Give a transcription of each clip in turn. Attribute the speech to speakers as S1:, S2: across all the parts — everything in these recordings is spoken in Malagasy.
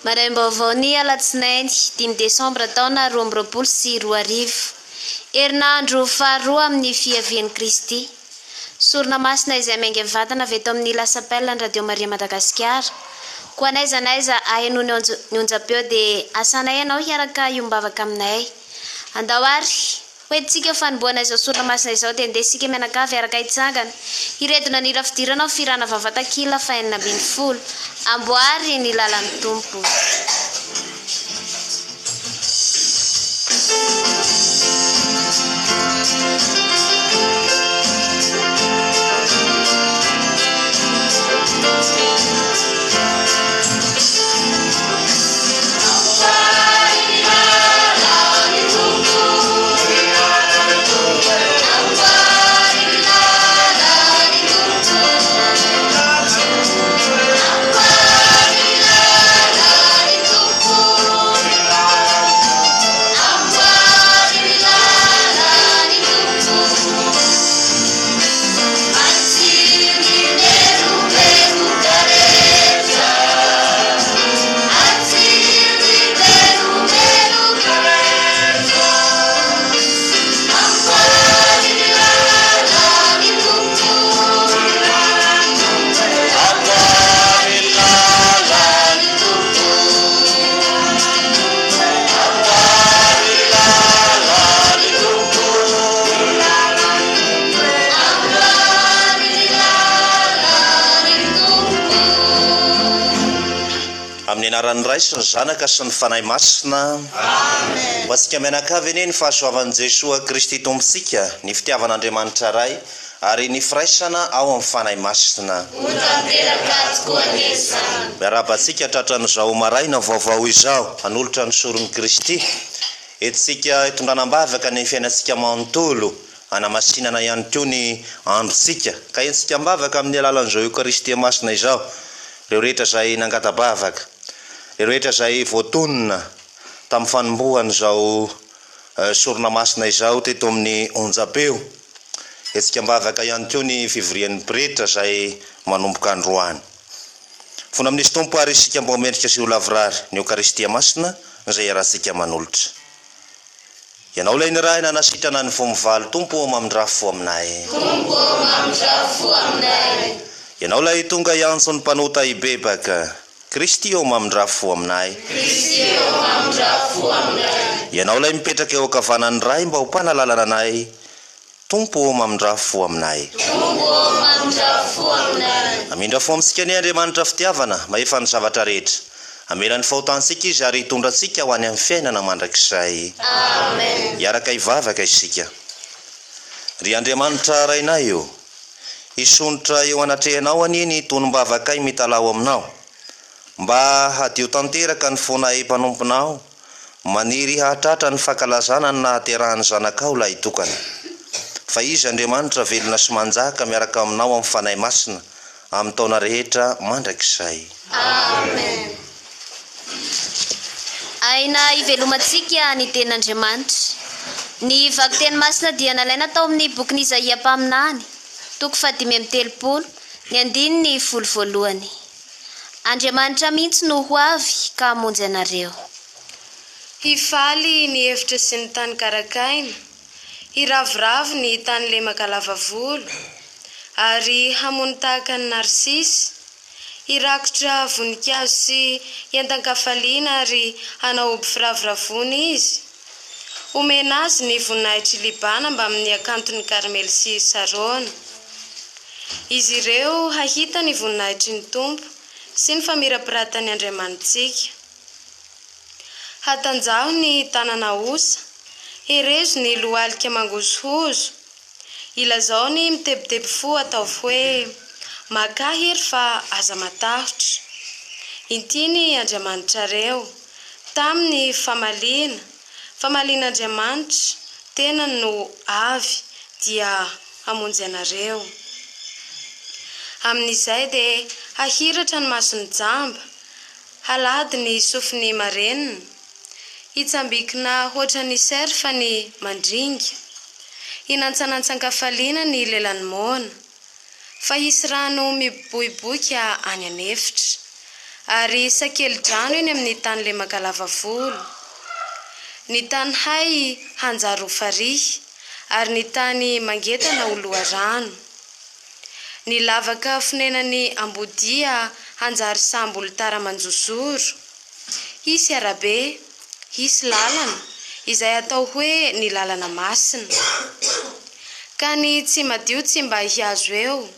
S1: Maraim-baovao ny alatsinainy 5 desambra taona 2024 herinandro faharoa amin'ny fiavian'i Kristy. Sorona masina izay maingy vatana avy eto amin'ny lasapelle ny Radio Maria Madagasikara. Koa n'aiza aino ny onjam-peo dia asanay ianao hiaraka iombavaka aminay. Andao ary hoentsika fanomboana izao sorona masina izao dia ndesika mianakavy araka hitsangana hiredona ny rafidirana firana vavatakila fahenina ambin'ny folo amboary ny lalan'ny tompo.
S2: Amin'ny ray sy ny zanaka sy ny fanahy masina. Amen. Ho antsika mianakavy eny ny fahasoavan'i Jesosy Kristy Tompontsika, ny fitiavan'Andriamanitra ray ary ny firaisana ao amin'ny fanahy masina. Miarabantsika tratran'izao maraina vaovao izao hanolotra ny soron'i Kristy. Etsika hitondranam-bavaka ny fiainantsika manontolo hanamasinana ihany koa ny androntsika. Ka entsika mbavaka amin'ny alalan'izao Eukaristia masina izao. Ireo rehetra izay nangata-bavaka, ireo rehetra izay voatonona tamin'ny fanombohan'izao sorona masina izao teto amin'ny onjam-peo. Etsika mbavaka ihany koa ny fivorian'ny pretra izay manomboka androany. Fona amin'isy tompo ary isika mbo mendrika sy ho lavrary ny Eukaristia masina izay iarahantsika manolotra. Ianao ilay ny raha nanasitrana ny fomivalo tompo mamindrafo aminay.
S1: Tompo mamindrafo aminay.
S2: Ianao ilay tonga iantso ny mpanota ibebaka. Kristy o mamindrafo aminay.
S1: Kristy o mamindrafo aminay.
S2: Ianao ilay mipetraka eo ankavanan'ny ray mba ho mpanalalana anay. Tompo o mamindrafo aminay.
S1: Tompo o mamindrafo aminay.
S2: Amindrafo amintsika ny Andriamanitra fitiavana, maefa ny zavatra rehetra. amelan'ny fahotansika izy ary hitondratsika ho any amin'ny fiainana mandrakizay.
S1: Amen.
S2: Iaraka ivavaka isika. Ry Andriamanitra rainay io, isonitra eo anatrehanao aniny tonombavakay mitalao aminao, mba hadio tanteraka ny fonay mpanomponao, maniry hahatratra ny fankalazana ny nahaterahany zanakao lahy tokana. Fa izy Andriamanitra velona sy manjaka miaraka aminao amin'ny fanahy masina amin'ny taona rehetra mandrakizay.
S1: Amen. Aina ivelomantsika ny ten'Andriamanitra. Ny vakiteny masina dia nalaina tao amin'ny bokin'i Isaia mpaminany, toko 5:30, ny 1:10. Andriamanitra mihitsy no ho avy ka hamonjy anareo.
S3: Hifaly ny hevitra sy ny tany karakaina, hiravoravo ny tany lemaka lava volo, ary hamono tahaka ny narsisy, hirakotra voninkazo sy entan-kafaliana ary hanaoby firavoravony izy. Omena azy ny voninahitra Libana mba amin'ny akantony Karmely sy Sarona. Izy ireo hahita ny voninahitry ny Tompo sy ny famirapiratany Andriamanitsika. Hatanjaho ny tanana osa, herezo ny lohalika mangozohozo. Ilazao ny mitebiteby fo ataovy hoe makahery fa aza matahotra. Intiny Andriamanitra reo, tamin'ny famalian'Andriamanitra tena no avy dia hamonjy anareo. Amin'izay dia hahiratra ny masony jamba, halady ny sofiny marenina, hitsambikina hoatra ny serfa ny mandringa, hinantsanantsan-kafaliana ny lelany mona, fa hisy rano miboiboika any anefitra, ary sakely-drano eny amin'ny tany lemaka lava volo. Ny tany hay hanjaro farihy, ary ny tany mangetana ho loharano. Ny lavaka fonenany ambodia hanjary sambo olotara manjozoro. Hisy arabe, hisy lalana, izay atao hoe ny lalana masina. Ka ny tsy madio tsy mba hiazo eo,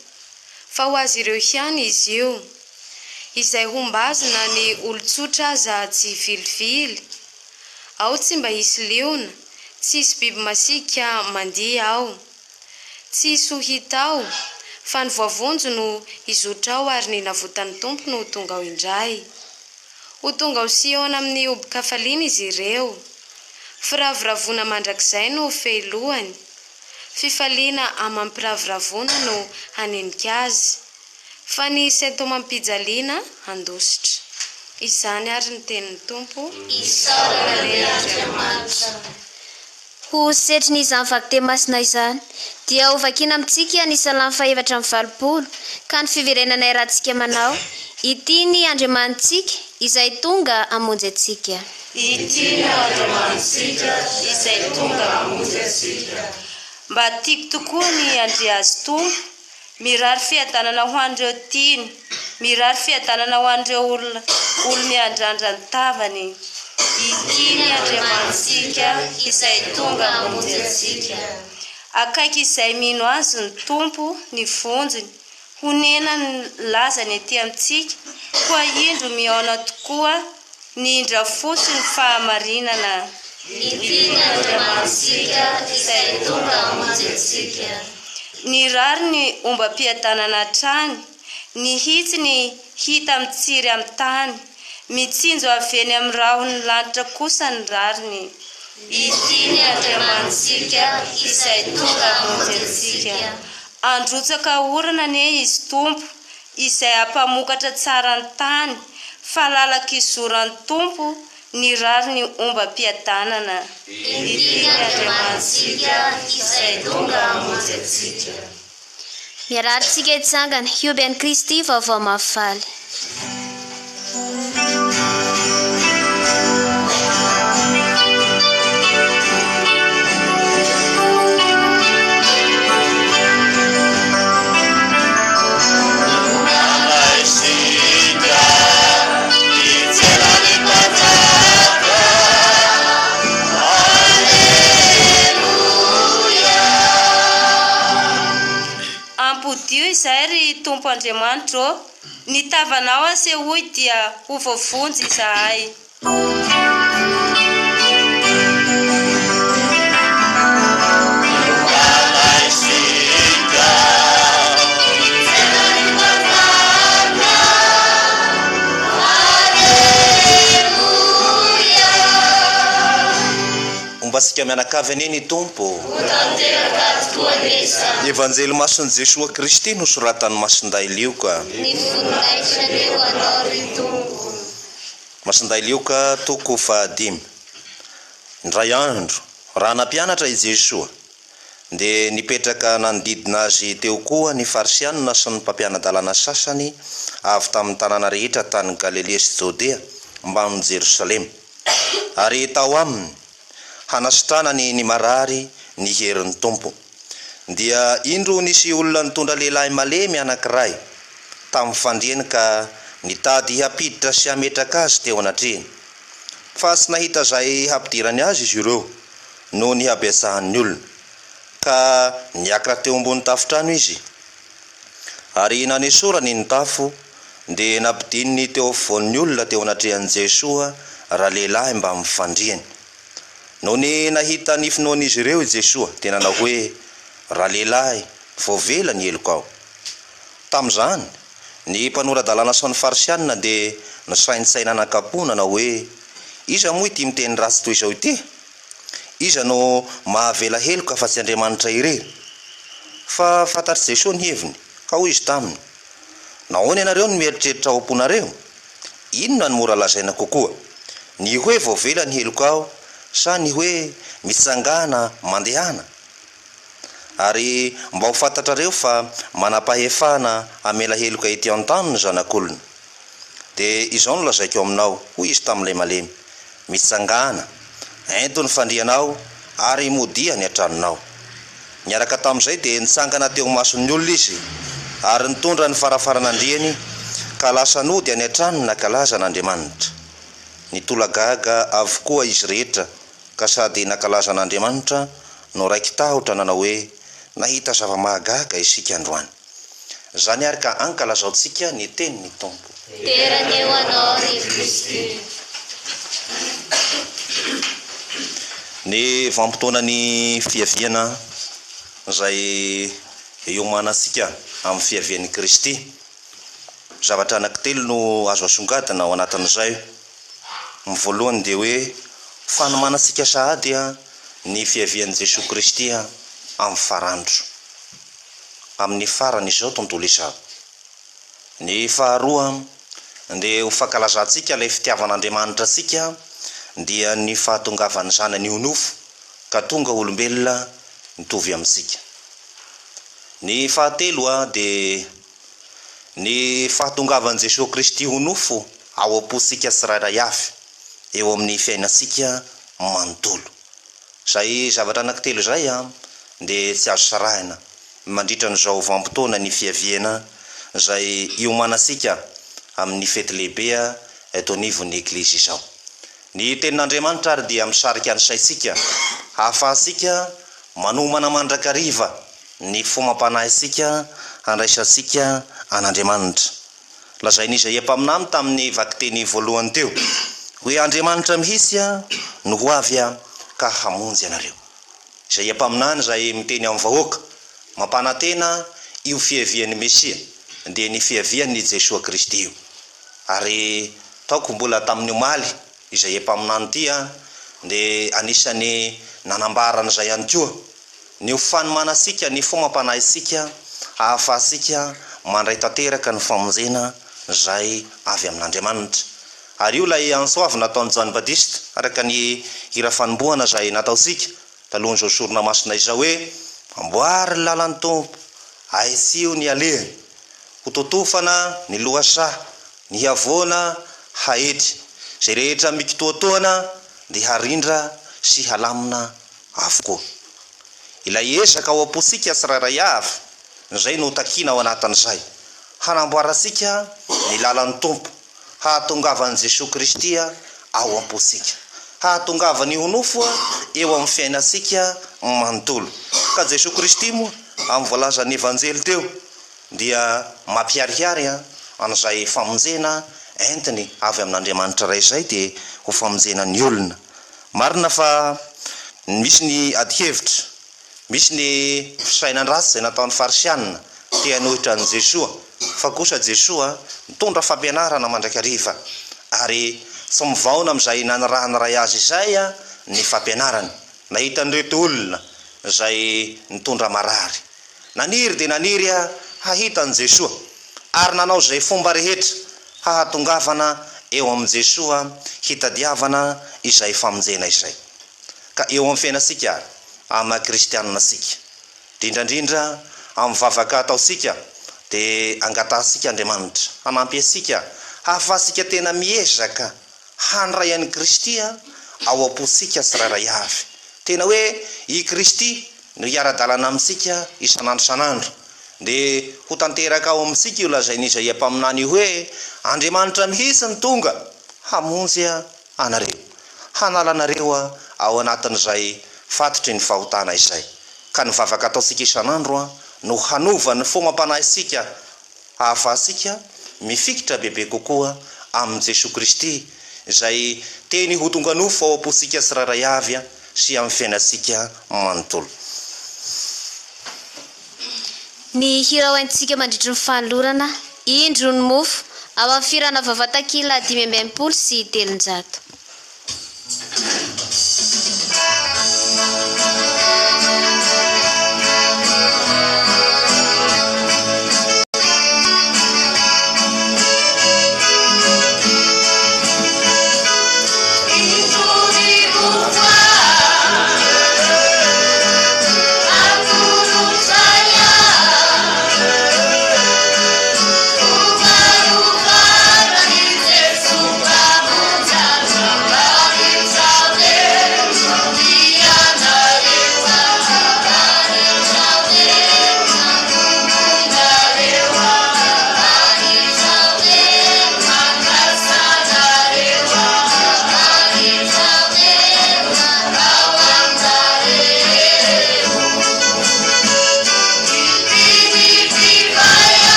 S3: fa ho azy ireo ihany izy io, izay hombazina ny olotsotra aza tsy vilivily. Ao tsy mba hisy liona, tsy hisy biby masika mandihy ao, tsy hisy ho hita ao, fa ny voavonjo no izotra ao ary ny navotany Tompo no tonga ao indray. Ho tonga ao Siona amin'ny obi-kafaliana izy ireo. Firavoravona mandrakizay no fehilohany, fifaliana amam-piravoravona no hanenika azy, fa ny sentomam-pijaliana handositra. Izany ary ny tenin'ny Tompo.
S1: Ho setry n'izany vakiteny masina izany dia ho vakina amintsika ny Salamy 4:20, ka ny fiverenana iarahantsika manao, ity ny Andriamanitsika izay tonga hamonjy antsika.
S3: Ity ny Andriamanitsika izay tonga hamonjy antsika. Mba tiako tokoa ny andry azy Tompo, mirary fiadanana ho an'ireo tiany, mirary fiadanana ho an'ireo olona miandrandra ny tavany. Ity ny Andriamanitsika izay tonga hamonjy antsika. Akaiky izay mino azy ny Tompo ny vonjiny, honena ny lazany ety amintsika, koa indro miaona tokoa ny indra fotsy ny fahamarinana. Ity ny Andriamanitsika izay tonga hamonjy antsika. Ny rary ny ombam-piadanana trany, ny hitsy ny hita mitsiry amin'ny tany, mitsinjo avy eny amin'ny rahon'ny lanitra kosa ny rariny. Ity ny Andriamanitsika izay tonga hamonjy antsika. Androtsaka orana anie izy Tompo, izay hampamokatra tsara ny tany, fa lalaka izoran'ny Tompo ny rary ny ombam-piadanana. Ity ny Andriamanitsika izay tonga hamonjy antsika.
S1: Miarahantsika hitsangana hioby an'i Kristy vaovao mahafaly.
S3: izay ry Tompo Andriamanitra, ny tavanao asehoy dia ho voavonjy izahay.
S2: Sika mianakavy aneny Tompo evanjely mason'i Jesosy Kristy no soratany Masinday Lioka. Masinday Lioka toko 15. Ndray andro raha nampianatra i Jesosy dia nipetraka nanodidina azy teo koa ny farisianina sy ny mpampianadalana sasany avy tamin'ny tanàna rehetra tany Galilea sy Jodea mban'ny Jerusalema, ary tao aminy hanasitranany ny marary ny herin'ny Tompo. Dia indro nisy olona nitondra lehilahy malemy anankiray tamin'ny fandriany ka nitady hapiditra sy hametraka azy teo anatrehany, fa tsy nahita izay hampidirany azy izy ireo no ny habesahan'ny olona, ka niakatra teo ambony tafontrano izy, ary nanesorany ny tafo dia nampidininy teo afovoan'ny olona teo anatrehan'i Jesosy raha lehilahy mba mifandriany. No ny nahita ny finoan'izy ireo i Jesosy dia nanao hoe, raha lehilahy vao vela ny eloko ao. Tamin'izany ny mpanoradalana sy ny farisianina dia nisaintsaina anakapoana na hoe, iza moa ity miteny ratsy toy izao ity? Iza no mahavela heloka fa tsy Andriamanitra irery? Fa fantatry Jesosy ny heviny, ka hoy izy taminy, nahoana ianareo no mieritreritra ao am-ponareo? Inona no mora lazaina kokoa, ny hoe vao vela ny heloko ao sa ny hoe mitsangana mandehana? Ary mba ho fantatrareo fa manam-pahefana amela heloka ety an-tany ny zanak'olona. Dia izao no lazaiko aminao, hoy izy tamin'ilay malemy, mitsangana, ento ny fandrianao ary modia ny antranonao. Niaraka tamin'izay dia nitsangana teo mason'ny olona izy, ary nitondra ny farafaran'andriany ka lasa nody any an-tranony nakalaza n'Andriamanitra. Nitolagaga avokoa izy rehetra ka sady nakalaza n'Andriamanitra no raiky tahotra nanao hoe, nahita zava-mahagaga isika androany. Zany ary ka ankalazaontsika ny tenin'ny Tompo.
S1: Terany eo anao ry Kristy.
S2: Ny vanim-potoanany fiaviana izay iomanantsika amin'ny fiavian'i Kristy, zavatra anankitelo no azo asongadina ao anatin'izay. Ny voalohany dia hoe fanomanantsika sahady ny fiavian'i Jesosy Kristy amin'ny farandro, amin'ny farany izao tontolo izao. Ny faharoa dia ho fankalazantsika ilay fitiavan'Andriamanitra antsika dia ny fahatongavany zanany ho nofo ka tonga olombelona mitovy amintsika. Ny fahatelo dia ny fahatongavan'i Jesosy Kristy ho nofo ao am-posika tsirairay avy eo amin'ny fiainantsika manontolo. Izay zavatra anankitelo izay dia tsy azo sarahina mandritra n'izao vanim-potoana ny fiaviana izay iomanantsika amin'ny fety lehibe eto anivon'ny Eglizy izao. Ny tenin'Andriamanitra ary dia misarika ny saintsika hahafahantsika manomana mandrakariva ny fomam-panahy isika handraisantsika an'Andriamanitra. Lazain'izy empaminamy tamin'ny vakiteny voalohany teo hoe, Andriamanitra mihitsy no ho avy ka hamonjy ianareo. Izay empaminany izay miteny amin'ny vahoaka mampanantena io fiavian'ny Mesia dia ny fiavian'i Jesosy Kristy io. Ary taoko mbola tamin'ny omaly izay empaminany ity dia anisany nanambarana izay ihany koa ny ho fanomanantsika ny fomam-panahy isika hahafahantsika mandray tanteraka ny famonjena izay avy amin'Andriamanitra. Ary io ilay ansoavy nataon'i John Baptiste araka ny hira fanombohana izay nataontsika talohan'izao sorona masina izao hoe, amboary ny lalan'ny Tompo, aitsio ny alehany, ho totofana ny lohasaha, ny havoana hahetry, izay rehetra mikitoatoana dia harindra sy halamina avokoa. Ilay ezaka ao am-posika tsirairay avy izay no takina ao anatin'izay, hanamboarantsika ny lalan'ny Tompo, hahatongavan'i Jesosy Kristy ao am-posika, hahatongavany ho nofo eo amin'ny fiainantsika manontolo. Ka Jesosy Kristy moa amin'ny voalazan'ny evanjely teo dia mampiariary an'izay famonjena entiny avy amin'Andriamanitra ray izay dia ho famonjena ny olona. Marina fa misy ny adihevitra, misy ny fisainandratsy izay nataon'ny farisianina tia nohitra ny Jesoa, fa kosa Jesoa mitondra fampianarana mandrakariva ary tsy mivaona amin'izay nanirahan'iray azy izay ny fampianarany. Nahita an'ireto olona izay nitondra marary, naniry dia naniry hahita an' Jesoa ary nanao izay fomba rehetra hahatongavana eo amin'i Jesoa hitadiavana izay famonjena izay. Ka eo amin'ny fiainasika amin'ny kristianina sika, indrindrandrindra amin'ny vavaka ataosika dia angatasika Andriamanitra hanampy asika hahafahasika tena miezaka handray an'i Kristy ao am-posika tsirairay avy. Tena hoe i Kristy no hiara-dalana amintsika isanandro sanandro, dia ho tanteraka ao amintsika io lazain'i Isaia mpaminany hoe Andriamanitra mihitsy ny tonga hamonjy anareo, hanala anareo ao anatin'izay fatotry ny fahotana izay. Ka ny vavaka ataosika isanandro no hanova ny fomam-panahy isika hahafahasika mifikitra bebe kokoa amin'i Jesoa Kristy izay teny ho tonga nofo ao am-posika tsirairay avy sy amin'ny fiainasika manontolo.
S1: Ny hira hoentsika mandritry ny fanolorana indro ny mofo ao amin'ny firana vavatakila 580 sy 300.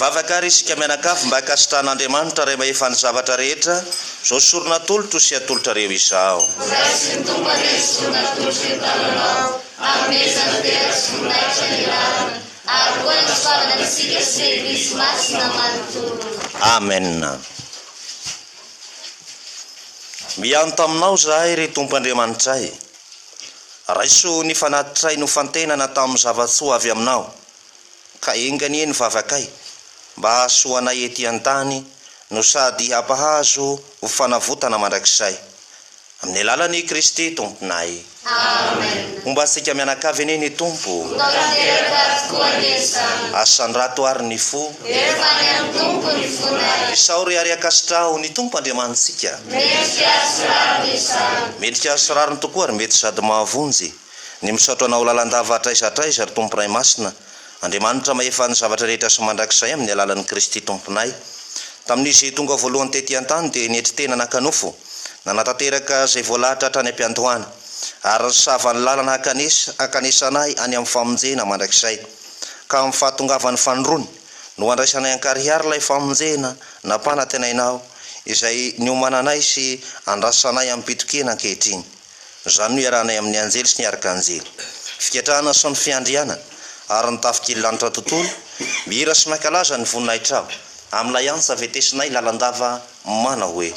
S2: Vavaka isika mianakafy mba hakasitrahan'Andriamanitra ray mahefa ny zavatra rehetra, zao sorona tolotra sy atolotra reo izao. Amen. Mianto aminao zahay ry Tompo Andriamanitray, raiso ny fanatitray no fantenana tamin'ny zavatsoa avy aminao, ka engany eny vavakay mba hahasoanay ety an-tany no sady hampahazo ho fanavotana mandrakizay amin'ny alalan'i Kristy Tomponay.
S1: Amen.
S2: Omba asika mianakavy eny Tompo, asandrato ary ny fo isao ry ary akasitrao ny Tompo Andriamanitsika, mendrika azo rariny tokoa ary mety sady mahavonjy ny misaotra anao lalandava atraizatraiza ry Tompo Ray Masina. Andriamanitra mahefa ny zavatra rehetra sy mandrakizay amin'ny alalan'i Kristy Tomponay. Tamin'izy tonga voalohany tety an-tany dia netry tena nakanofo nanatanteraka izay voalahatra hatrany am-piandohana ary nisavany lalana hakanesanay any amin'ny famonjena mandrakizay. Ka amin'ny fahatongavan'ny fanirony no andraisanay an-karihary ilay famonjena nampanatenainao izay niomananay sy andrasanay amin'ny pitokena ankehitriny. Izany no iarahanay amin'ny anjely sy ny arkanjely, fiketrahana sy ny fiandriana ary nitafika lanitra tontolo, mihira sy mankalaza ny voninahitra amin'ilay ansa vetesinay lalandava mana hoe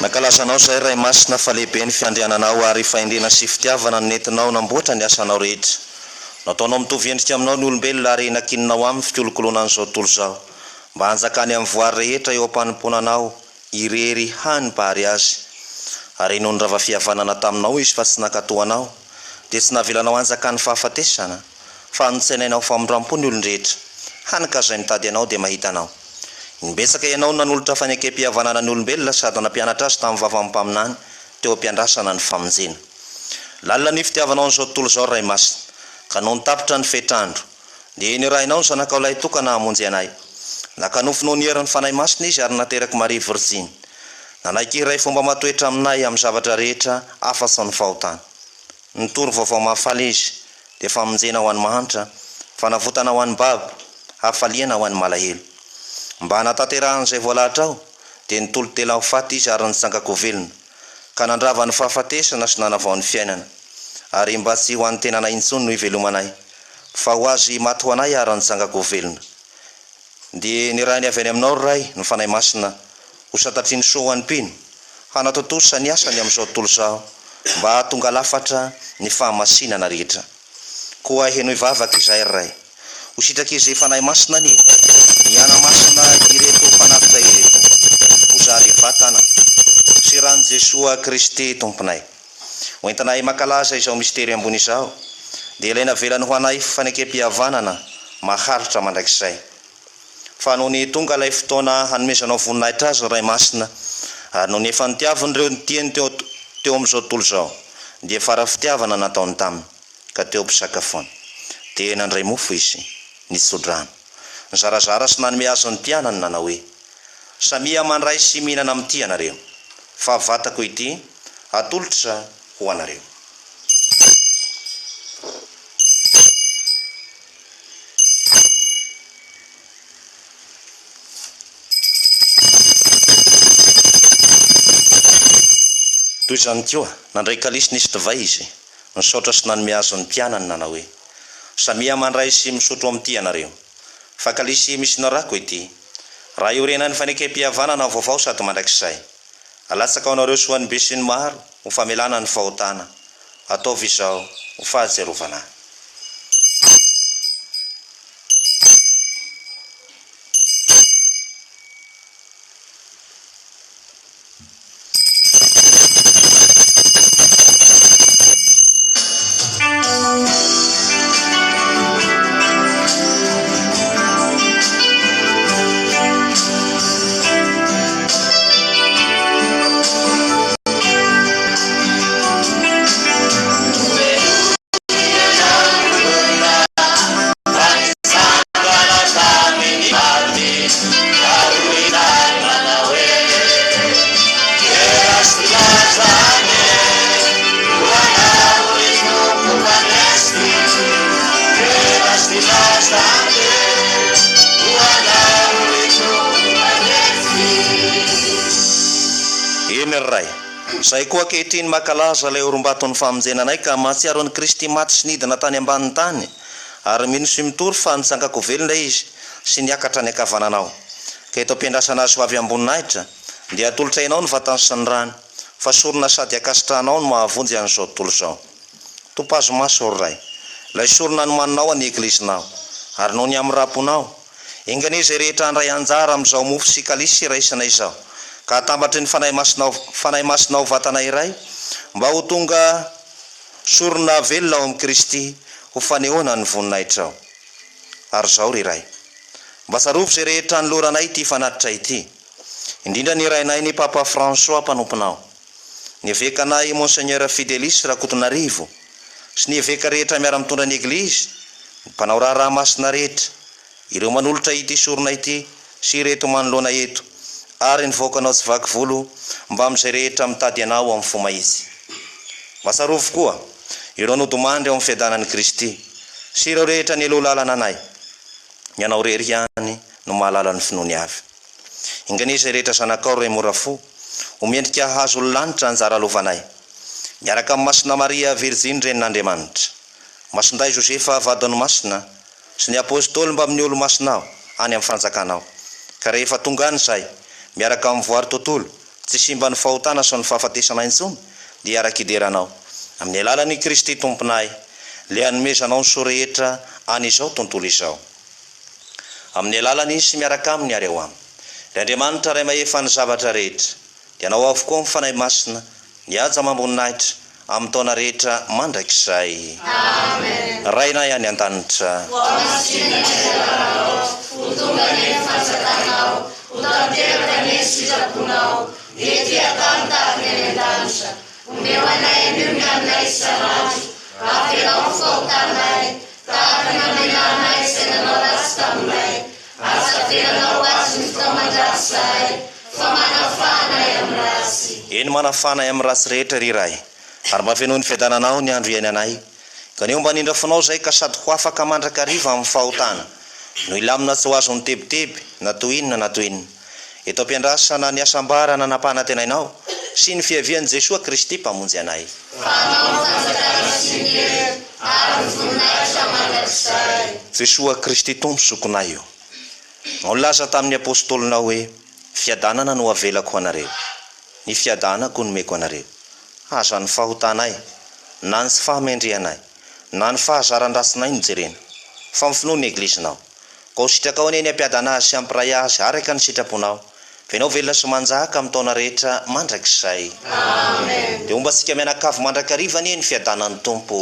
S2: Nakalazanao zay ray masina fa lehibe ny fiandriananao ary fahendrena sy fitiavana nentinao namboatra ny asanao rehetra. Nataonao mitovy endrika aminao ny olombelona ary nakininao amin'ny fikolokoloana an'izao tontolo izao mba hanjakany amin'ny voary rehetra eo am-panomponanao irery hany-pahary azy. Ary noho ny rava fihavanana taminao izy fa tsy nakatoanao dia tsy navelanao hanjakany fahafatesana fa nitsainainao famondrampo ny olon-drehetra hanika izay mitady anao dia mahita anao. Nibetsaka ianao nanolotra fanekem-pihavanana ny olombelona sady nampianatra azy tamin'ny vava-paminany teo am-piandrasana ny famonjena. Lalina ny fitiavanao an'izao tontolo izao ray masina ka no nitapitra ny fetrandro dia nirahinao ny zanakao lay tokana hamonjy anay. Nakanofinao ny herin'ny fanahy masina izy ary nateraky Maria Virginy. Nanaiky iray fomba matoetra aminay amin'ny zavatra rehetra afa-tsy ny fahotana. Nitory vaovao mahafaly izy dia famonjena ho an'ny mahantra, fanavotana ho an'ny babo, hafaliana ho an'ny malahelo. Mba hanatanterahana izay voalahatra ao dia nitolo tela ho faty izy ary nitsangako velona ka nandrava ny fahafatesana sy nanavao ny fiainana. Ary mba tsy ho an'ny tenanay intsony no ivelomanay fa ho azy maty ho anay ary nitsangako velona. Dia nirahany avy any aminao ray ny fanahy masina ho satatriny soa ho an'ny mpino hanatotosa ny asany amin'izao tontolo izao mba hahatonga lafatra ny fahamasinana rehetra. Koa heno ivavaka izay ray ho sitraky izay fanahy masina ny ana masina ireto fanafitra ireto ho zary vatana sy rano Jesoa Kristy tomponay. Hoentanay makalaza izao mistery ambony izao dia ilaina velany ho anay fanekem-pihavanana maharitra mandrakizay. Fa noho ny tonga ilay fotoana hanomezanao voninahitra azy ray masina ary noho ny efa nitiavin'ireo nitiany teo amin'izao tontolo izao dia fara fitiavana nataony taminy ka teo mpisakafoana dia nandray mofo izy nitsodrano. Zarazara sy nanome azo ny tianany nanao hoe samia mandray sy mihinana amin'ity ianareo fa vatako ity atolotra ho anareo. Toy izany koa nandray kalisy nisy divay izy nisaotra sy nanome azo ny mpianany nanao hoe samia mandray sy misotro amin'ity ianareo fa kalisy misy narako ity raha iorenany fanekem-pihavanana vaovao sady mandrakizay. Alatsaka ao anareo soan'ny be sy ny maro ho famelana ny fahotana ataovy izao ho fahatsiarovana. Zay koa kehitriny makalaza ilay orombaton'ny famonjenanay ka mahatsiaro an'i Kristy maty sy nidina tany ambanin'ny tany ary mino sy mitory fa nitsangako velona izy sy niakatra ny akavananao. Ka eto ampiandrasana azy ho avy amboninahitra dia atolotra ianao ny vatany sy ny rano fa sorona sady akasitranao no mahavonjy an'izao tontolo izao. Topazo maso ray ilay sorona nomaninao any eklezinao ary noho ny amin'ny raponao ingany izay rehetra handray anjara amin'izao mofo sy kalisy iraisana izao ka atambatry ny fanahy masinao vatana iray mba ho tonga sorona velona ao amin'i Kristy ho fanehoana ny voninahitra ao. Ary zao riray mba tsarovy izay rehetra ny loranay ity fanatitra ity indrindra ny irainay ny Papa François mpanomponao, ny evekanay Monseigneur Fidelis Rakotonarivo sy ny eveka rehetra miara mitondra ny eglizy, ny mpanao raharaha masina rehetra, ireo manolotra ity sorona ity sy ireto manoloana eto ary ny voakanao tsy vaky volo mba amin'izay rehetra mitady anao amin'ny foma izy. Mahatsiarovy koa ireo nodomandry ao amin'ny fiadanan'i Kristy sy ireo rehetra ny aloha lalana anay, ny anao rery ihany no mahalala ny finoany avy. Ingany izay rehetra zanakao ray mora fo ho miendrika hazo lanitra anjara lovanay miaraka amin'ny masina Maria Virginy renin'Andriamanitra, masinday Josefa vadiny masina sy ny apôstôly mba amin'ny olo masinao any amin'ny fanjakanao. Ka rehefa tonga any izay miaraka amin'ny voary tontolo tsy simba ny fahotana so ny fahafatesana intsony dia araka-ideranao amin'ny alalan'i Kristy tomponay le anomezanao ny so rehetra an'izao tontolo izao amin'ny alalany sy miaraka aminy ary eo aminy ry Andriamanitra ray mahefa ny zavatra rehetra dia anao avokoa amin'ny fanahy masina ny aja mamboninahitra amin'ny taona rehetra mandrakizay. Amen. Rainay any an-danitra. Eny manafanay amin'ny rasy rehetra riray ary mafenoa ny fiadananao ny andro iainy anay ka neo mba nindrafonao zay ka sady ho afaka mandrakariva amin'ny fahotana no ilamina tsy ho azo ny tebiteby na to inona na to inona eto ampiandrasana ny asambarana nampanantenainao sy ny fiavian'i Jesoa Kristy mpamonjy anay. Jesoa Kristy tompo sokonay io nolaza tamin'ny apôstolinao hoe fiadanana no avelako anareo ny fiadanako no meko anareo aza ny fahotanay na ny sy fahamendreanay na ny fahazaran-drasinay no jerena fa mifinoa ny eglizinao ka ho sitrakao aneny ampiadana azy sy ampiray azy araka ny sitraponao fenao velona sy manjaka amin'ny taona rehetra mandrakizay. Amen. Dia omba sika mianakavy mandrakariva anie ny fiadanan'ny tompo.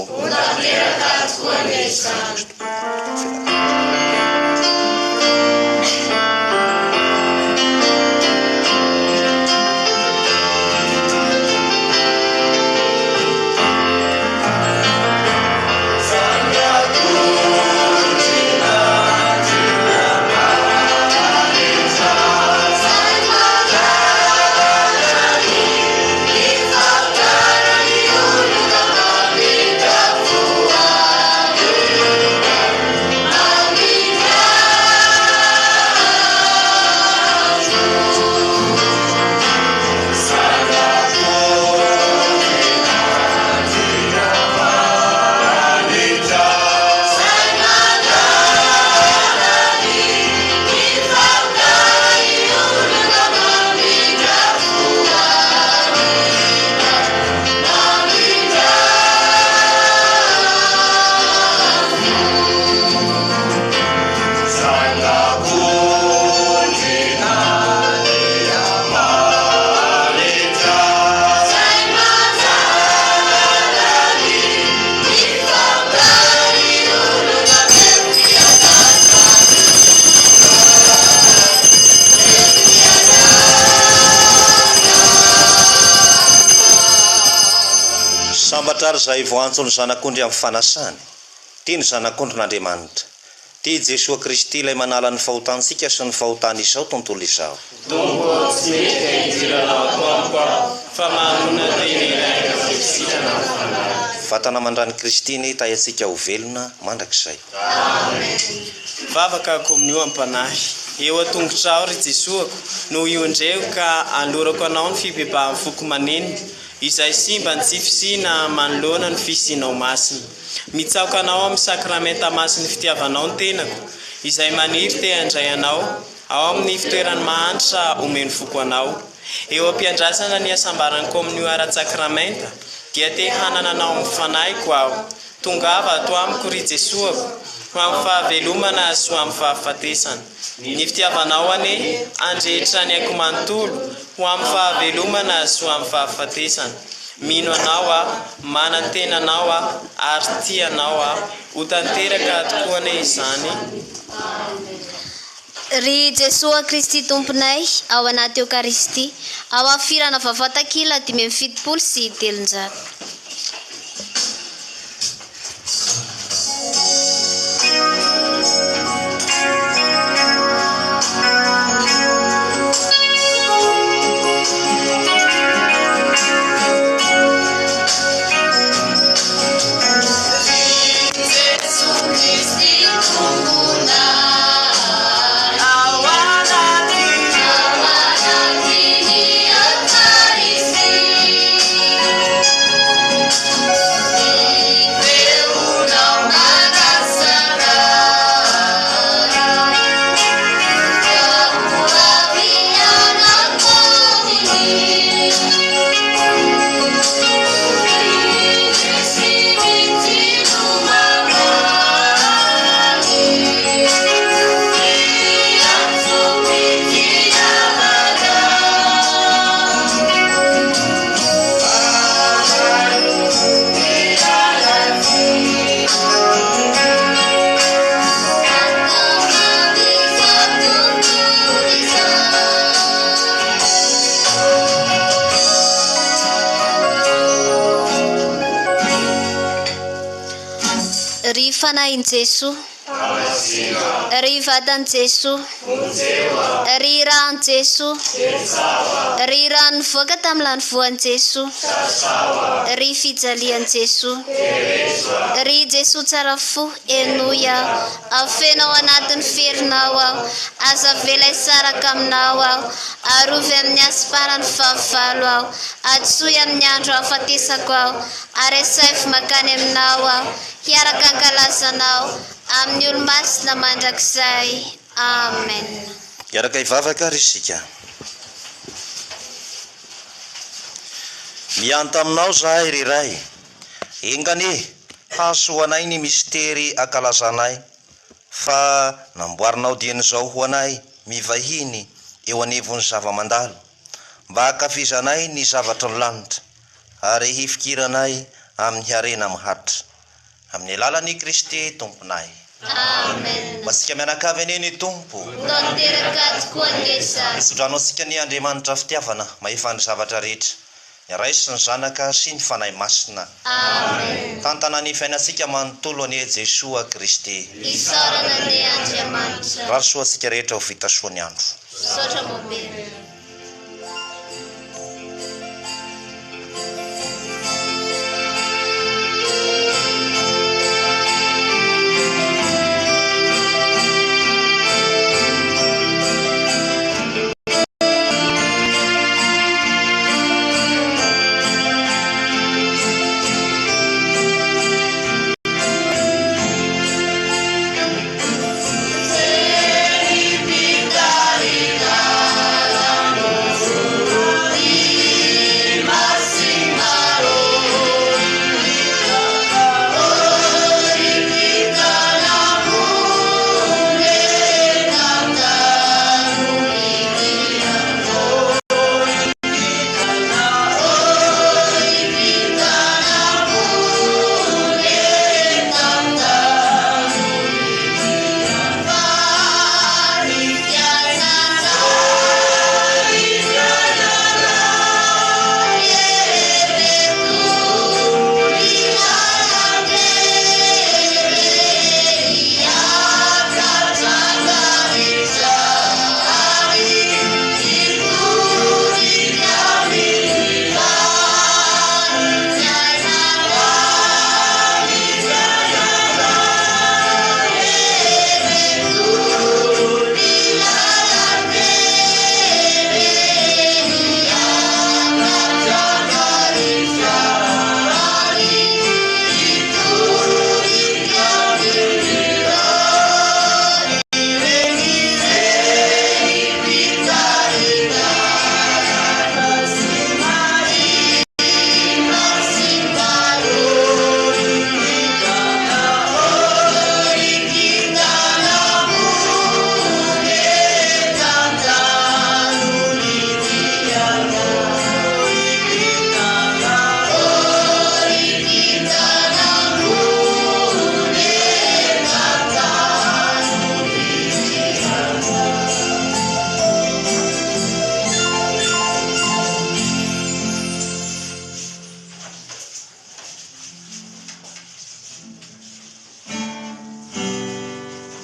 S2: Sambatrary zay voantso ny zanak'ondry amin'ny fanasany tia ny zanak'ondrin'Andriamanitra tia Jesoa Kristy ilay manala ny fahotansika sy ny fahotana izao tontolo izao. Fatana mandrany Kristiny tayatsika ho velona mandrakizay.
S4: Vavaka kominio ampanahy eo atongotrao ry Jesoako no iondreo ka alorako anao ny fibebahan'ny foko maneny izay simba ny tsifisina manoloana ny fisinao masina mitsaoka anao amin'ny sakramenta masiny fitiavanao ny tenako izay maniry te handray anao ao amin'ny fitoerany mahantra omeny foko anao eo ampiandrasana ny asambarany kominio ara-tsakramenta dia te hanana anao amin'ny fanahyko aho tongava ato amiko ry Jesoako ho amin'ny fahavelomana sy ho amin'ny fahafatesana ny fitiavanao ane andrehitra ny aiko manontolo ho amin'ny fahavelomana sy ho amin'ny fahafatesana mino anao aho manan-tena anao aho ary tia anao aho ho tanteraka tokoa ane izany.
S1: Ry Jesoa Kristy tomponay ao anaty Eukaristy ao afirana vavatakila 570 sy 300. ry fanahin Jesoa ry vatan Jesoa ry rahan Jesoa ry rano voaka tamin'ny lany voan Jesoa ry fijalian Jesoa ry Jesoa tsara fo enoia afenao anatin'ny ferinao aho aza velay saraka aminao aho arovy amin'ny asiparany fahavalo aho atsoy amin'ny andro afatesako aho ary saify makany aminao aho hiaraka ankalazanao amin'ny olo-masina mandrakizay amen.
S2: Iaraka ivavaka ry isika. Mianta aminao zahay ry ray, ingany hasoanay ny mistery akalazanay fa namboarinao dian'izao ho anay mivahiny eo anivon'ny zava-mandalo mba hakafizanay ny zavatry ny lanitra ary hifikiranay amin'ny harena miharitra amin'ny alalan'i Kristy tomponay.
S1: Amen.
S2: Masika mianakavy aneny tompo isotranao sika ny Andriamanitra fitiavana mahefany zavatra rehetra ny ray sy ny zanaka sy ny fanahy masina.
S1: Amen.
S2: Tantana ny fiainasika manontolo ane Jesoa Kristy.
S1: Isaorana ny Andriamanitra.
S2: Rary soa sika rehetra ho vita soa ny andro.
S1: Sotra mo be.